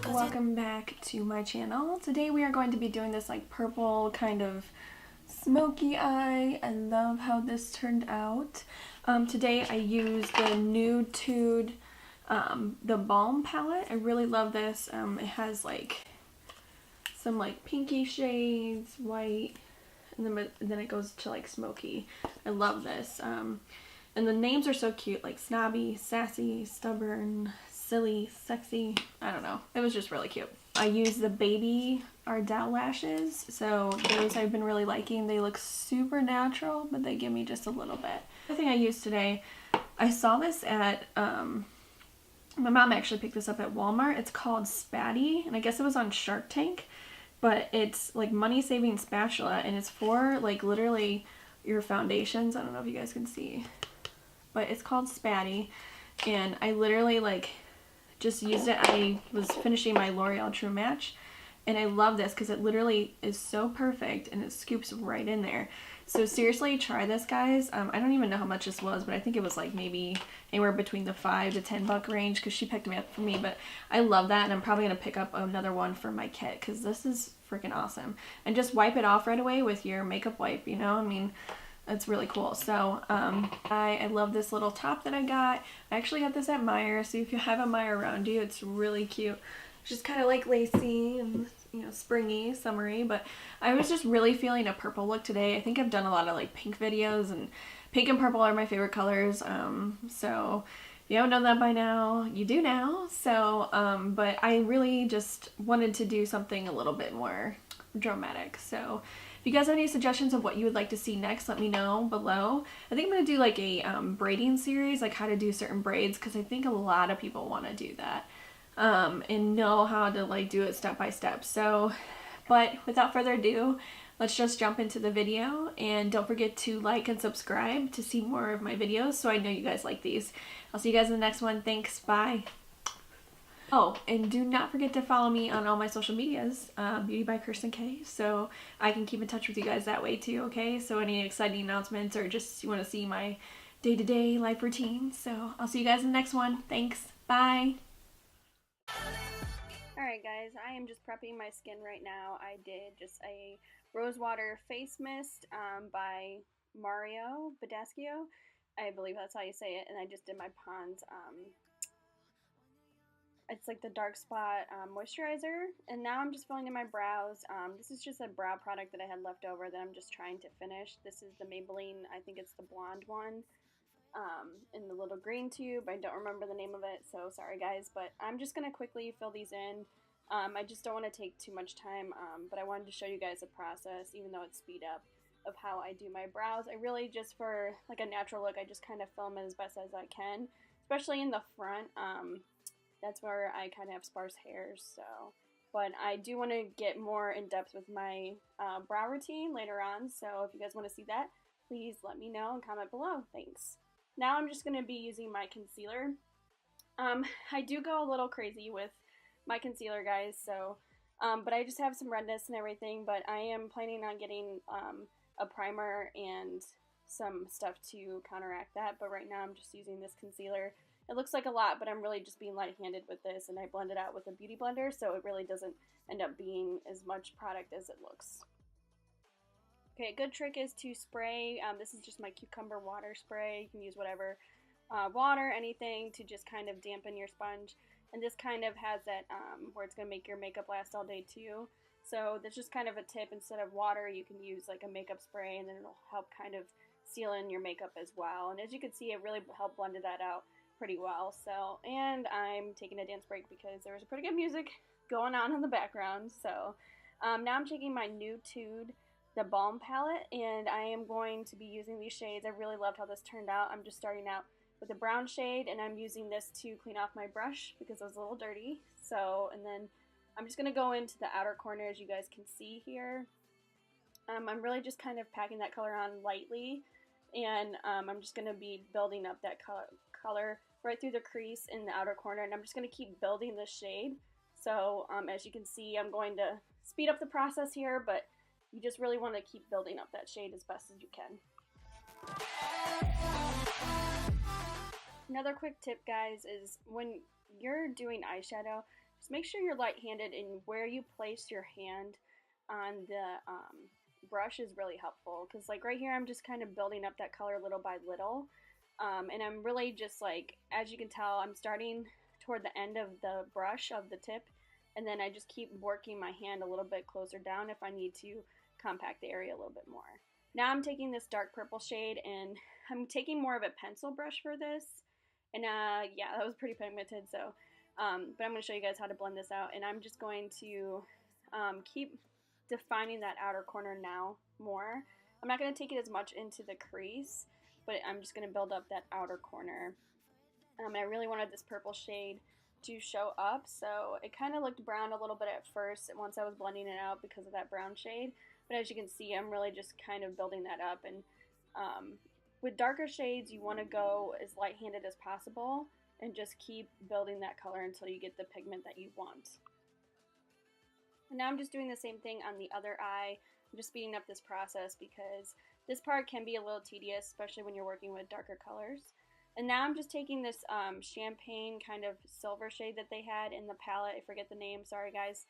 Welcome back to my channel. Today we are going to be doing this like purple kind of smoky eye. I love how this turned out. Today I used the Nude Tude, the Balm palette. I really love this. It has like some like pinky shades, white, and then it goes to like smoky. I love this. And the names are so cute, like snobby, sassy, stubborn, silly, sexy. I don't know. It was just really cute. I used the Baby Ardell lashes, so those I've been really liking. They look super natural, but they give me just a little bit. The thing I used today, I saw this at, my mom actually picked this up at Walmart. It's called Spatty, and I guess it was on Shark Tank, but it's like money-saving spatula, and it's for like literally your foundations. I don't know if you guys can see, but it's called Spatty, and I literally like just used it. I was finishing my L'Oreal True Match, and I love this because it literally is so perfect and it scoops right in there. So seriously, try this, guys. I don't even know how much this was, but I think it was like maybe anywhere between the $5 to $10 range because she picked them up for me. But I love that, and I'm probably going to pick up another one for my kit because this is freaking awesome. And just wipe it off right away with your makeup wipe, you know? I mean, it's really cool. So I love this little top that I got. I actually got this at Meijer, so if you have a Meijer around you, it's really cute. It's just kind of like lacy and, you know, springy, summery, but I was just really feeling a purple look today. I think I've done a lot of like pink videos, and pink and purple are my favorite colors. So if you haven't done that by now, you do now. So but I really just wanted to do something a little bit more dramatic. So if you guys have any suggestions of what you would like to see next, let me know below. I think I'm going to do like a braiding series, like how to do certain braids, because I think a lot of people want to do that and know how to like do it step by step. So, but without further ado, let's just jump into the video, and don't forget to like and subscribe to see more of my videos so I know you guys like these. I'll see you guys in the next one. Thanks. Bye. Oh, and do not forget to follow me on all my social medias, Beauty by Kirsten K, so I can keep in touch with you guys that way too, okay? So any exciting announcements or just you want to see my day-to-day life routine. So I'll see you guys in the next one. Thanks. Bye. Alright guys, I am just prepping my skin right now. I did just a rose water face mist by Mario Badescu. I believe that's how you say it. And I just did my Pond's it's like the dark spot moisturizer, and now I'm just filling in my brows. This is just a brow product that I had left over that I'm just trying to finish. This is the Maybelline, I think it's the blonde one, in the little green tube. I don't remember the name of it, so sorry guys, but I'm just going to quickly fill these in. I just don't want to take too much time, but I wanted to show you guys the process, even though it's speed up, of how I do my brows. I really just, for like a natural look, I just kind of film it as best as I can, especially in the front. That's where I kind of have sparse hairs, so. But I do want to get more in depth with my brow routine later on, so if you guys want to see that, please let me know and comment below. Thanks. Now I'm just going to be using my concealer. I do go a little crazy with my concealer, guys, so, but I just have some redness and everything, but I am planning on getting a primer and some stuff to counteract that, but right now I'm just using this concealer. It looks like a lot, but I'm really just being light-handed with this, and I blend it out with a beauty blender, so it really doesn't end up being as much product as it looks. Okay, a good trick is to spray, this is just my cucumber water spray. You can use whatever, water, anything, to just kind of dampen your sponge, and this kind of has that, where it's going to make your makeup last all day too. So that's just kind of a tip. Instead of water, you can use like a makeup spray, and then it'll help kind of seal in your makeup as well. And as you can see, it really helped blend that out pretty well. So, and I'm taking a dance break because there was a pretty good music going on in the background. So now I'm taking my Nude Tude, the Balm palette, and I am going to be using these shades. I really loved how this turned out. I'm just starting out with a brown shade, and I'm using this to clean off my brush because it was a little dirty. So, and then I'm just going to go into the outer corner, as you guys can see here. I'm really just kind of packing that color on lightly, and I'm just going to be building up that color right through the crease in the outer corner, and I'm just going to keep building this shade. So as you can see, I'm going to speed up the process here, but you just really want to keep building up that shade as best as you can. Another quick tip, guys, is when you're doing eyeshadow, just make sure you're light-handed, and where you place your hand on the brush is really helpful, because like right here I'm just kind of building up that color little by little, and I'm really just like, as you can tell, I'm starting toward the end of the brush of the tip, and then I just keep working my hand a little bit closer down if I need to compact the area a little bit more. Now I'm taking this dark purple shade, and I'm taking more of a pencil brush for this, and yeah, that was pretty pigmented, so but I'm going to show you guys how to blend this out, and I'm just going to keep defining that outer corner now more. I'm not going to take it as much into the crease, but I'm just going to build up that outer corner. I really wanted this purple shade to show up, so it kind of looked brown a little bit at first once I was blending it out because of that brown shade, but as you can see, I'm really just kind of building that up, and with darker shades, you want to go as light-handed as possible and just keep building that color until you get the pigment that you want. And now I'm just doing the same thing on the other eye. I'm just speeding up this process because this part can be a little tedious, especially when you're working with darker colors. And now I'm just taking this champagne kind of silver shade that they had in the palette. I forget the name, sorry guys.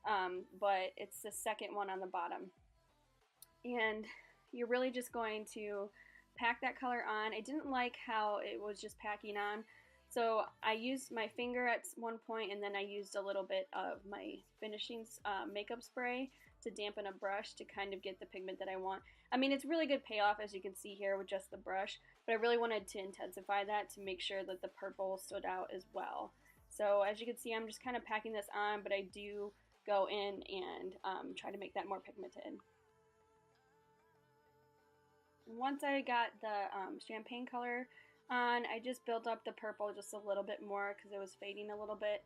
But it's the second one on the bottom. And you're really just going to pack that color on. I didn't like how it was just packing on, so I used my finger at one point, and then I used a little bit of my finishing makeup spray to dampen a brush to kind of get the pigment that I want. I mean, it's really good payoff, as you can see here with just the brush, but I really wanted to intensify that to make sure that the purple stood out as well. So as you can see, I'm just kind of packing this on, but I do go in and try to make that more pigmented. Once I got the champagne color on, I just built up the purple just a little bit more because it was fading a little bit.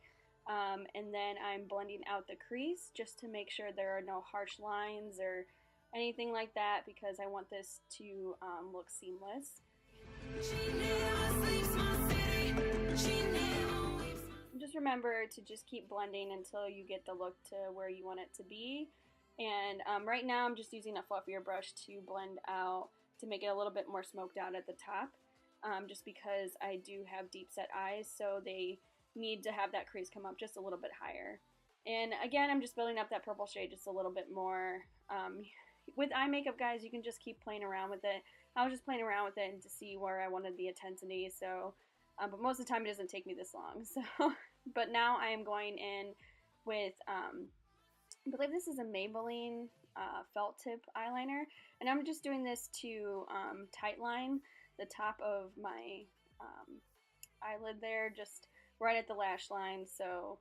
And then I'm blending out the crease just to make sure there are no harsh lines or anything like that, because I want this to look seamless. Just remember to just keep blending until you get the look to where you want it to be. And right now I'm just using a fluffier brush to blend out, to make it a little bit more smoked out at the top, just because I do have deep set eyes, so they need to have that crease come up just a little bit higher. And again, I'm just building up that purple shade just a little bit more. With eye makeup, guys, you can just keep playing around with it. I was just playing around with it and to see where I wanted the intensity, so but most of the time it doesn't take me this long. So, but now I am going in with I believe this is a Maybelline felt tip eyeliner, and I'm just doing this to tight line the top of my eyelid there, just right at the lash line, so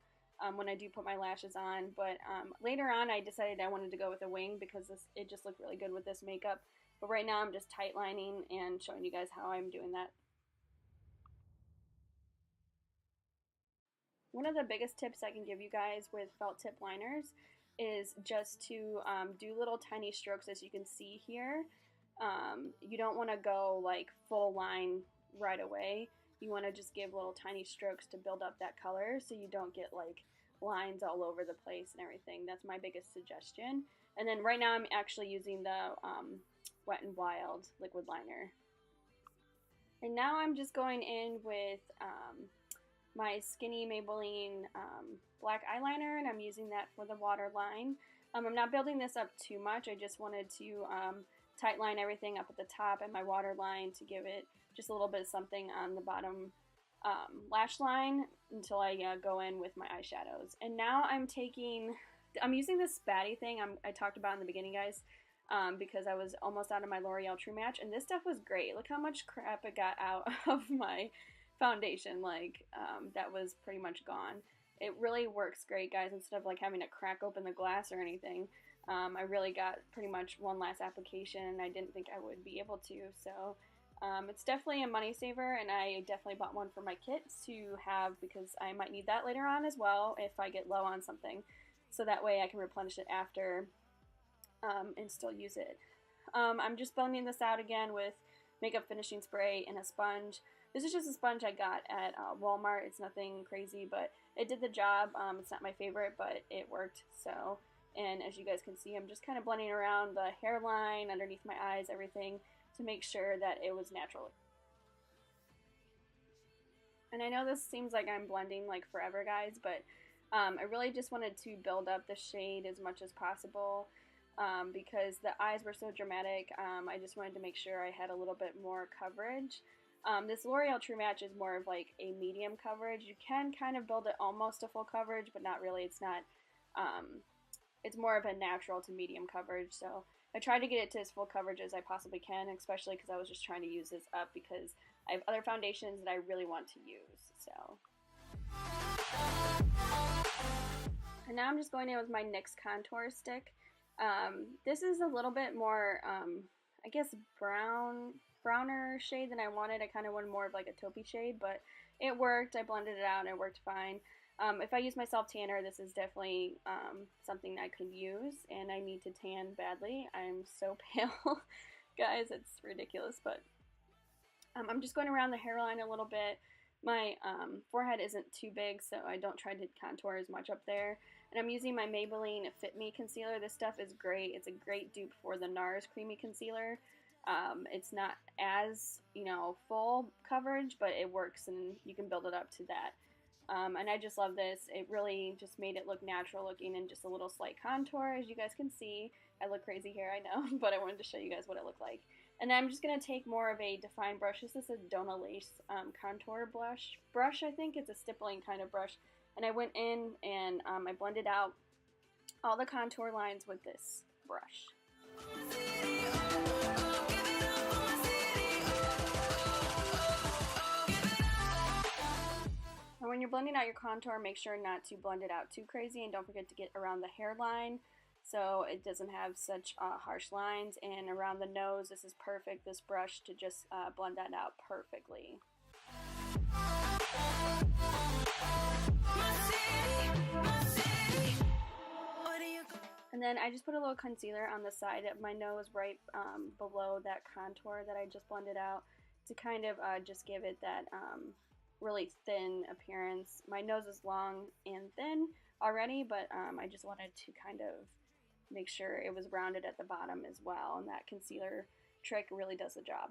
when I do put my lashes on. But later on I decided I wanted to go with a wing because it just looked really good with this makeup, but right now I'm just tight lining and showing you guys how I'm doing that. One of the biggest tips I can give you guys with felt tip liners is just to do little tiny strokes, as you can see here. You don't want to go like full line right away. You want to just give little tiny strokes to build up that color so you don't get like lines all over the place and everything. That's my biggest suggestion. And then right now I'm actually using the Wet n Wild liquid liner. And now I'm just going in with my skinny Maybelline black eyeliner, and I'm using that for the waterline. I'm not building this up too much. I just wanted to tight line everything up at the top and my waterline to give it just a little bit of something on the bottom lash line until I go in with my eyeshadows. And now I'm using this spatty thing I talked about in the beginning, guys, because I was almost out of my L'Oreal True Match, and this stuff was great. Look how much crap it got out of my foundation, like that was pretty much gone. It really works great, guys. Instead of like having to crack open the glass or anything, I really got pretty much one last application, and I didn't think I would be able to, so it's definitely a money saver, and I definitely bought one for my kit to have because I might need that later on as well if I get low on something, so that way I can replenish it after and still use it. I'm just blending this out again with makeup finishing spray and a sponge. This is just a sponge I got at Walmart. It's nothing crazy, but it did the job. It's not my favorite, but it worked. So, and as you guys can see, I'm just kind of blending around the hairline, underneath my eyes, everything, to make sure that it was natural. And I know this seems like I'm blending like forever, guys, but I really just wanted to build up the shade as much as possible because the eyes were so dramatic. I just wanted to make sure I had a little bit more coverage. This L'Oreal True Match is more of like a medium coverage. You can kind of build it almost to full coverage, but not really. It's not, it's more of a natural to medium coverage. So I tried to get it to as full coverage as I possibly can, especially because I was just trying to use this up because I have other foundations that I really want to use. So. And now I'm just going in with my NYX contour stick. This is a little bit more, I guess, browner shade than I wanted. I kind of wanted more of like a taupey shade, but it worked. I blended it out and it worked fine. If I use my self tanner, this is definitely something I could use, and I need to tan badly. I'm so pale, guys, it's ridiculous, but I'm just going around the hairline a little bit. My forehead isn't too big, so I don't try to contour as much up there. And I'm using my Maybelline Fit Me concealer. This stuff is great. It's a great dupe for the NARS Creamy Concealer. It's not as, you know, full coverage, but it works and you can build it up to that. And I just love this. It really just made it look natural looking and just a little slight contour, as you guys can see. I look crazy here, I know, but I wanted to show you guys what it looked like. And then I'm just going to take more of a defined brush. This is a Donna Lace contour brush, I think. It's a stippling kind of brush. And I went in and I blended out all the contour lines with this brush. And when you're blending out your contour, make sure not to blend it out too crazy, and don't forget to get around the hairline so it doesn't have such harsh lines. And around the nose, this is perfect, this brush, to just blend that out perfectly. And then I just put a little concealer on the side of my nose right below that contour that I just blended out to kind of just give it that really thin appearance. My nose is long and thin already, but I just wanted to kind of make sure it was rounded at the bottom as well, and that concealer trick really does the job.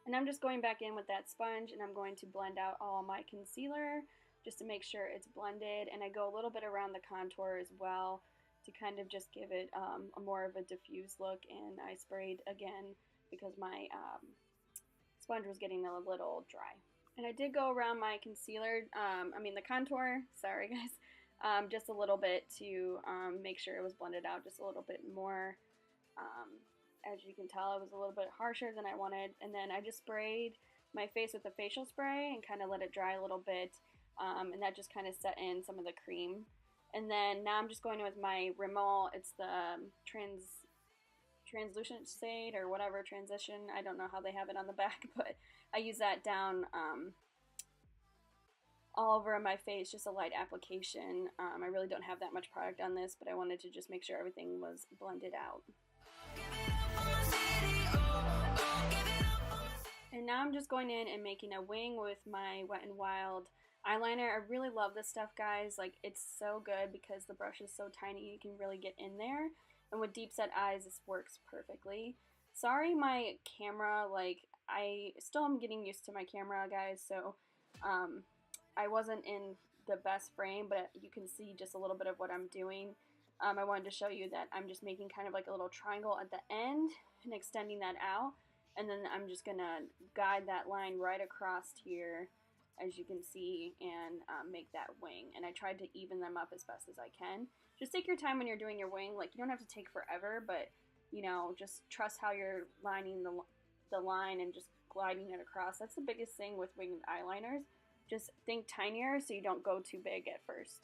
And I'm just going back in with that sponge and I'm going to blend out all my concealer just to make sure it's blended, and I go a little bit around the contour as well to kind of just give it a more of a diffuse look. And I sprayed again because my sponge was getting a little dry. And I did go around my concealer, the contour, sorry guys, just a little bit to make sure it was blended out just a little bit more. As you can tell, it was a little bit harsher than I wanted. And then I just sprayed my face with a facial spray and kind of let it dry a little bit. And that just kind of set in some of the cream. And then now I'm just going in with my Rimmel. It's the translucent shade or whatever, transition. I don't know how they have it on the back, but I use that down all over my face, just a light application. I really don't have that much product on this, but I wanted to just make sure everything was blended out. And now I'm just going in and making a wing with my Wet n Wild eyeliner. I really love this stuff, guys. Like, it's so good because the brush is so tiny, you can really get in there. And with deep set eyes, this works perfectly. Sorry, my camera, like, I still am getting used to my camera, guys, so I wasn't in the best frame, but you can see just a little bit of what I'm doing. I wanted to show you that I'm just making kind of like a little triangle at the end and extending that out. And then I'm just going to guide that line right across here, as you can see, and make that wing. And I tried to even them up as best as I can. Just take your time when you're doing your wing. Like, you don't have to take forever, but, you know, just trust how you're lining the line and just gliding it across. That's the biggest thing with winged eyeliners. Just think tinier so you don't go too big at first.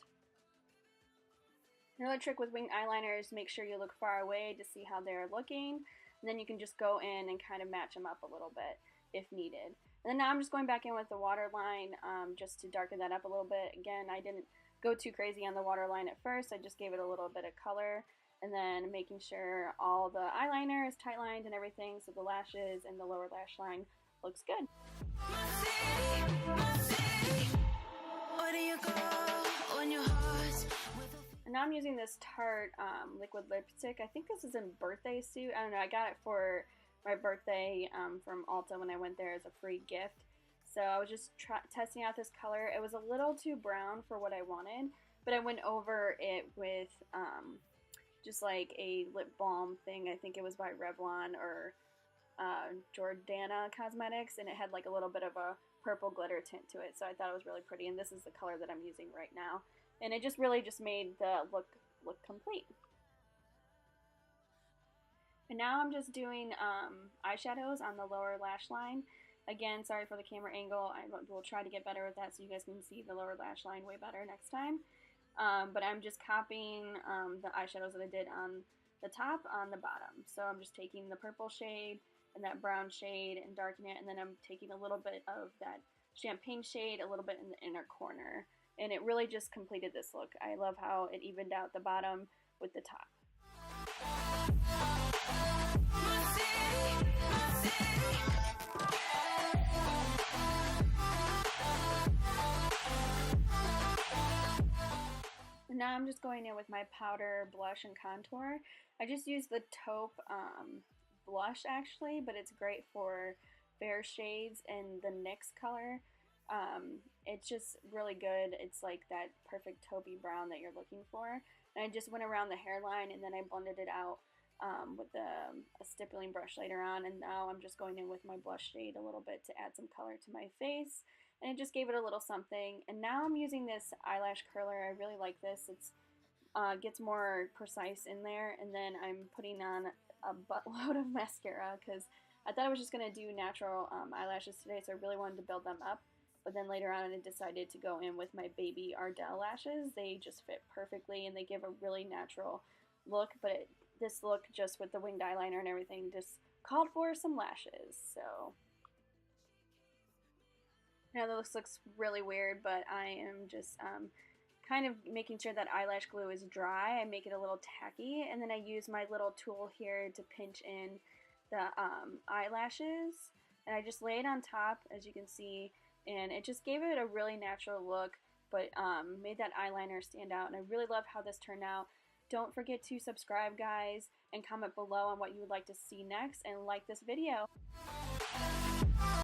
Another trick with winged eyeliners, make sure you look far away to see how they're looking. And then you can just go in and kind of match them up a little bit if needed. And then now I'm just going back in with the waterline just to darken that up a little bit. Again, I didn't go too crazy on the waterline at first. I just gave it a little bit of color. And then making sure all the eyeliner is tight lined and everything, so the lashes and the lower lash line looks good. And now I'm using this Tarte liquid lipstick. I think this is in Birthday Suit. I don't know. I got it for my birthday from Ulta when I went there as a free gift. So I was just testing out this color. It was a little too brown for what I wanted, but I went over it with just like a lip balm thing. I think it was by Revlon or Jordana Cosmetics, and it had like a little bit of a purple glitter tint to it. So I thought it was really pretty, and this is the color that I'm using right now. And it just really just made the look complete. And now I'm just doing eyeshadows on the lower lash line. Again, sorry for the camera angle. I will try to get better with that so you guys can see the lower lash line way better next time. But I'm just copying the eyeshadows that I did on the top on the bottom. So I'm just taking the purple shade and that brown shade and darkening it, and then I'm taking a little bit of that champagne shade, a little bit in the inner corner. And it really just completed this look. I love how it evened out the bottom with the top. And now I'm just going in with my powder, blush, and contour. I just used the taupe blush actually, but it's great for fair shades, and the NYX color. It's just really good. It's like that perfect taupey brown that you're looking for. And I just went around the hairline, and then I blended it out with a stippling brush later on. And now I'm just going in with my blush shade a little bit to add some color to my face. And it just gave it a little something. And now I'm using this eyelash curler. I really like this. It's gets more precise in there. And then I'm putting on a buttload of mascara because I thought I was just going to do natural eyelashes today, so I really wanted to build them up. But then later on I decided to go in with my baby Ardell lashes. They just fit perfectly and they give a really natural look, but this look just with the winged eyeliner and everything just called for some lashes. So now this looks really weird, but I am just kind of making sure that eyelash glue is dry. I make it a little tacky, and then I use my little tool here to pinch in the eyelashes, and I just lay it on top, as you can see, and it just gave it a really natural look, but made that eyeliner stand out, and I really love how this turned out. Don't forget to subscribe, guys, and comment below on what you would like to see next, and like this video.